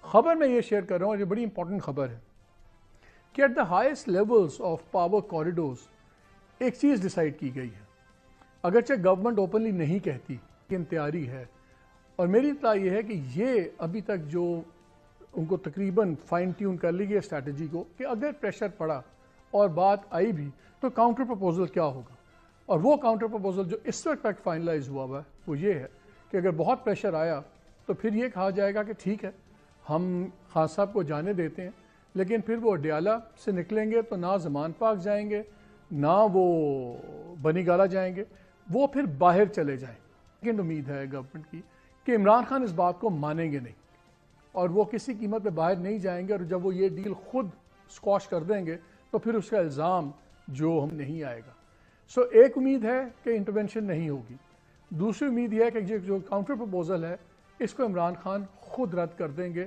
خبر میں یہ شیئر کر رہا ہوں اور یہ بڑی امپورٹنٹ خبر ہے کہ at the highest levels of power corridors ایک چیز ڈیسائیڈ کی گئی ہے، اگرچہ گورنمنٹ اوپنلی نہیں کہتی لیکن تیاری ہے، اور میری اطلاع یہ ہے کہ یہ ابھی تک جو ان کو تقریباً فائن ٹیون کر لی گئی اسٹریٹجی کو کہ اگر پریشر پڑا اور بات آئی بھی تو کاؤنٹر پرپوزل کیا ہوگا، اور وہ کاؤنٹر پرپوزل جو اس وقت تک فائنلائز ہوا ہے وہ یہ ہے کہ اگر بہت پریشر آیا تو پھر یہ کہا جائے گا کہ ٹھیک ہے ہم خان صاحب کو جانے دیتے ہیں، لیکن پھر وہ ڈیالہ سے نکلیں گے تو نہ زمان پاک جائیں گے نہ وہ بنی گالہ جائیں گے، وہ پھر باہر چلے جائیں۔ لیکن امید ہے گورنمنٹ کی کہ عمران خان اس بات کو مانیں گے نہیں اور وہ کسی قیمت پہ باہر نہیں جائیں گے، اور جب وہ یہ ڈیل خود سکواش کر دیں گے تو پھر اس کا الزام جو ہم نہیں آئے گا۔ سو ایک امید ہے کہ انٹرونشن نہیں ہوگی، دوسری امید یہ ہے کہ جو کاؤنٹر پرپوزل ہے اس کو عمران خان خود رد کر دیں گے۔